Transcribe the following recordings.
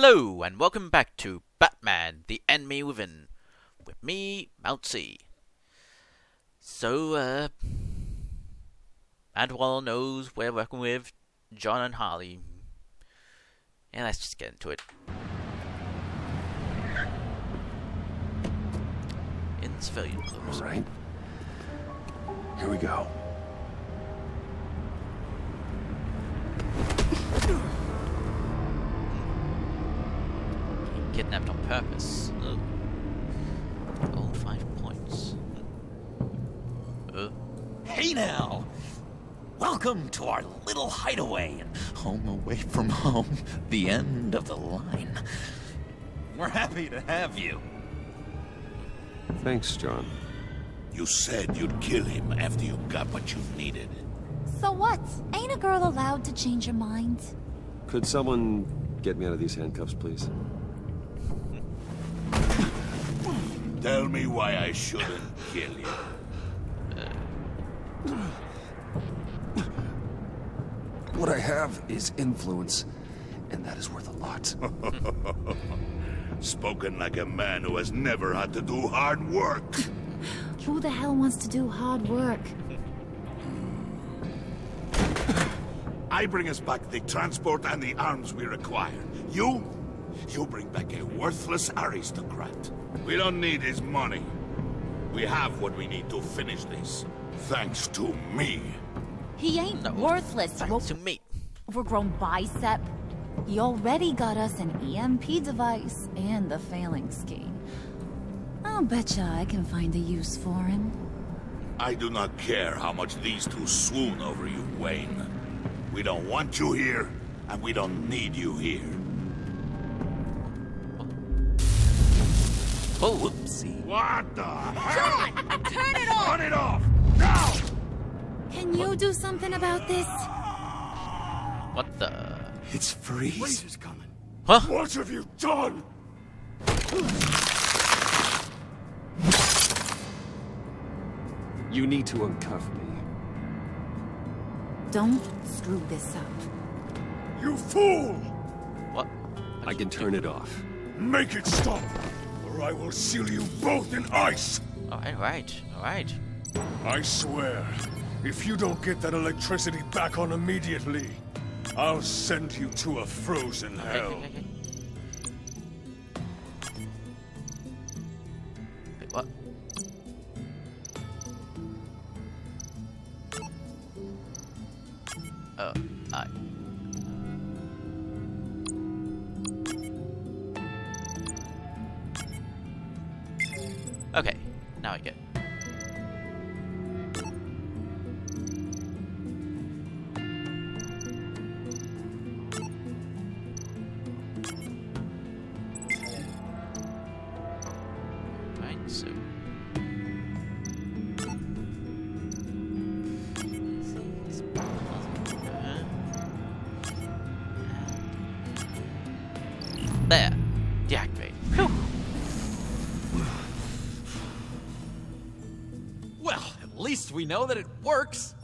Hello, and welcome back to Batman, the Enemy Within, with me, Mount C. So, and one knows we're working with John and Harley. And let's just get into it. In civilian clothes. Alright. Here we go. Kidnapped on purpose. Oh. Oh, 5 points. Hey now! Welcome to our little hideaway, home away from home, the end of the line. We're happy to have you. Thanks, John. You said you'd kill him after you got what you needed. So what? Ain't a girl allowed to change her mind? Could someone get me out of these handcuffs, please? Tell me why I shouldn't kill you. What I have is influence, and that is worth a lot. Spoken like a man who has never had to do hard work. Who the hell wants to do hard work? I bring us back the transport and the arms we require. You bring back a worthless aristocrat. We don't need his money. We have what we need to finish this. Thanks to me. He ain't worthless. Thanks to me. Overgrown bicep. He already got us an EMP device and the failing ski. I'll betcha I can find a use for him. I do not care how much these two swoon over you, Wayne. We don't want you here, and we don't need you here. Oh, whoopsie. What the hell? John! Turn it off! Turn it off! Now! Can you do something about this? What the? It's Freeze. is coming. Huh? What have you done? You need to uncuff me. Don't screw this up. You fool! What? I can turn it off. Make it stop, or I will seal you both in ice! Alright. I swear, if you don't get that electricity back on immediately, I'll send you to a frozen hell. Okay. Wait, what? Oh, I. Okay, now I get. Right, so. There, deactivate. Phew. Well, at least we know that it works.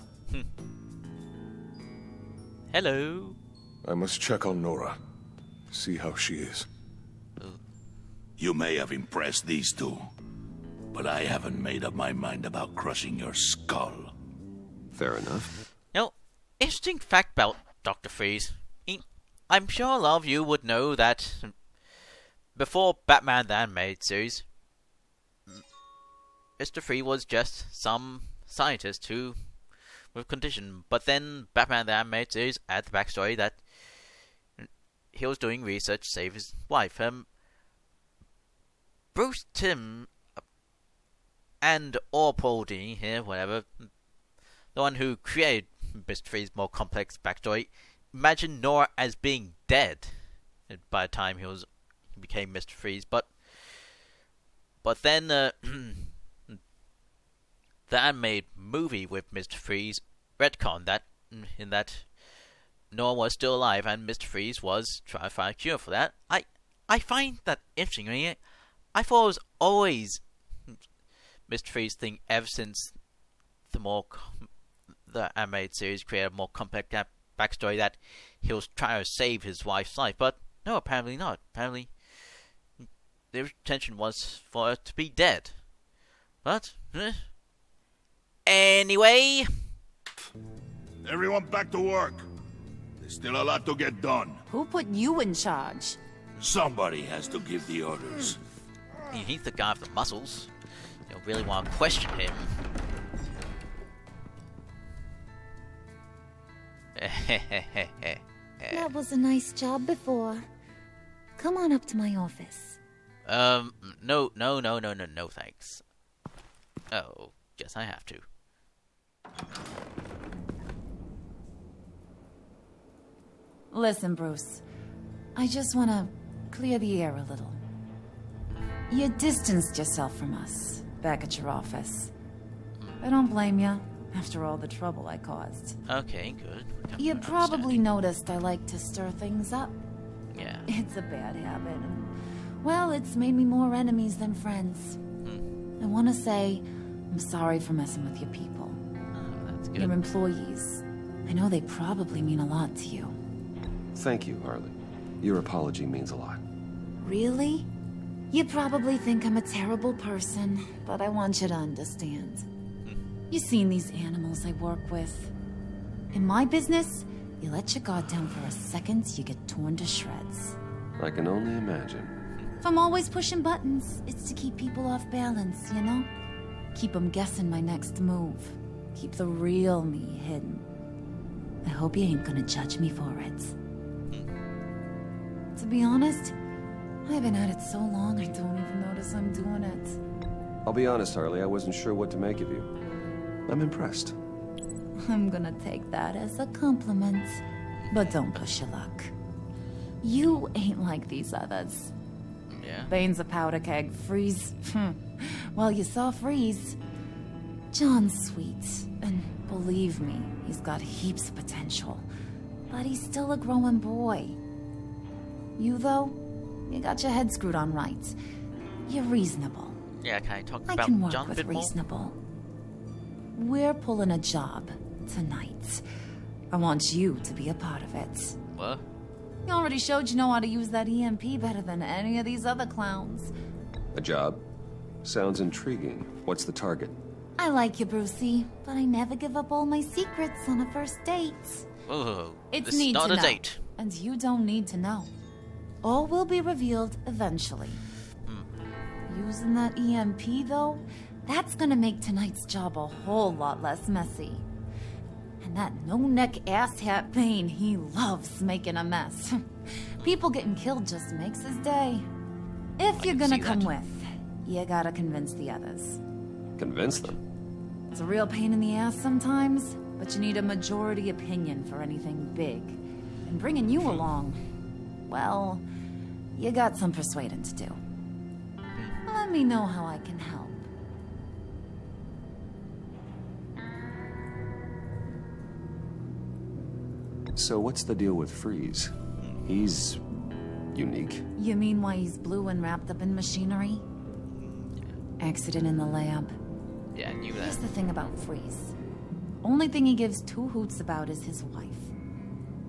Hello. I must check on Nora. See how she is. You may have impressed these two, but I haven't made up my mind about crushing your skull. Fair enough. Now, interesting fact about Dr. Freeze. I'm sure a lot of you would know that before Batman the Animated Series, Mr. Freeze was just some scientist who with condition. But then Batman the Animated Series had the backstory that he was doing research to save his wife. Bruce Timm and or Paul Dini here, whatever, the one who created Mr. Freeze's more complex backstory, imagined Nora as being dead by the time he became Mr. Freeze. But then the animated movie with Mr. Freeze retconned that in that Nora was still alive and Mr. Freeze was trying to find a cure for that. I find that interesting. I thought it was always Mr. Freeze thing ever since the animated series created a more complex backstory that he was trying to save his wife's life. But No, apparently not. Apparently, their intention was for her to be dead. But, anyway... Everyone back to work. There's still a lot to get done. Who put you in charge? Somebody has to give the orders. He's the guy with the muscles. You don't really want to question him. That was a nice job before. Come on up to my office. No, thanks. Oh, guess I have to. Listen, Bruce. I just want to clear the air a little. You distanced yourself from us back at your office. I don't blame you, after all the trouble I caused. Okay, good. You probably noticed I like to stir things up. Yeah. It's a bad habit, and, well, it's made me more enemies than friends. I want to say I'm sorry for messing with your people. Oh, that's good. Your employees. I know they probably mean a lot to you. Thank you, Harley. Your apology means a lot. Really? You probably think I'm a terrible person, but I want you to understand. You've seen these animals I work with. In my business, you let your guard down for a second, you get torn to shreds. I can only imagine. If I'm always pushing buttons, it's to keep people off balance, you know? Keep them guessing my next move. Keep the real me hidden. I hope you ain't gonna judge me for it. To be honest, I've been at it so long I don't even notice I'm doing it. I'll be honest, Harley, I wasn't sure what to make of you. I'm impressed. I'm gonna take that as a compliment. But don't push your luck. You ain't like these others. Yeah. Bane's a powder keg. Freeze. Well, you saw Freeze. John's sweet. And believe me, he's got heaps of potential. But he's still a growing boy. You, though, you got your head screwed on right. You're reasonable. Yeah, can I talk I about can work John a with bit more? reasonable. We're pulling a job tonight. I want you to be a part of it. What? You already showed you know how to use that EMP better than any of these other clowns. A job? Sounds intriguing. What's the target? I like you, Brucey, but I never give up all my secrets on a first date. Oh, It's this is need not to a know, date. and you don't need to know. All will be revealed eventually. Using that EMP, though, that's gonna make tonight's job a whole lot less messy. And that no-neck asshat Bane, he loves making a mess. People getting killed just makes his day. If you're can gonna see come that. with, you gotta convince the others. Convince them. It's a real pain in the ass sometimes, but you need a majority opinion for anything big. And bringing you along, well, you got some persuading to do. Let me know how I can help. So what's the deal with Freeze? He's unique. You mean why he's blue and wrapped up in machinery? Accident in the lab. Yeah, I knew that. Here's the thing about Freeze. Only thing he gives two hoots about is his wife.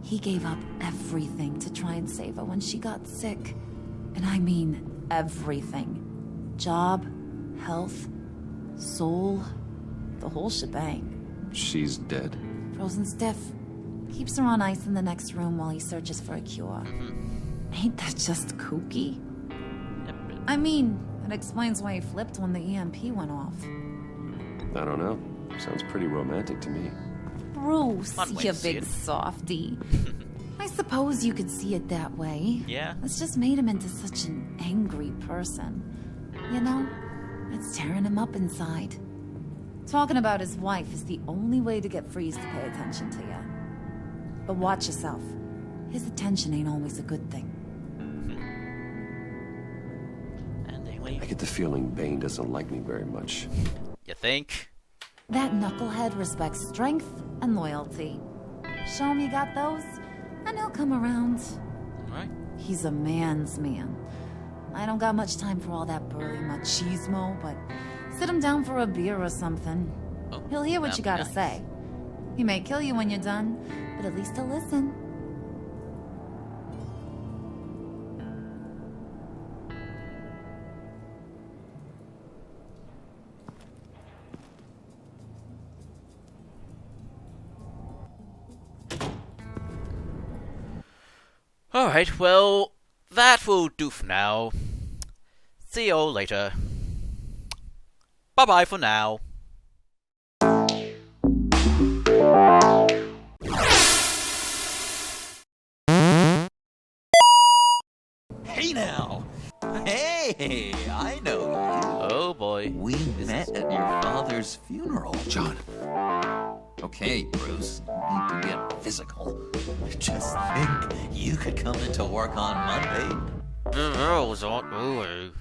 He gave up everything to try and save her when she got sick. And I mean everything. Job, health, soul, the whole shebang. She's dead. Frozen stiff. Keeps her on ice in the next room while he searches for a cure. Ain't that just kooky? I mean, it explains why he flipped when the EMP went off. I don't know. Sounds pretty romantic to me. Bruce, Fun way you to see big it. softy. I suppose you could see it that way. Yeah. It's just made him into such an angry person. You know? It's tearing him up inside. Talking about his wife is the only way to get Freeze to pay attention to you. But watch yourself. His attention ain't always a good thing. And anyway, I get the feeling Bane doesn't like me very much. you think? That knucklehead respects strength and loyalty. Show him you got those, and he'll come around. Alright. He's a man's man. I don't got much time for all that burly machismo, but sit him down for a beer or something. Oh, He'll hear what you that'd gotta be nice. say. He may kill you when you're done, but at least he'll listen. Alright, well, that will do for now. See you all later. Bye-bye for now. Hey now! Hey, I know you. Oh boy. We met at your father's funeral. John. Okay, Bruce, no need to get physical. Just think, you could come into work on Monday. The girls aren't moving.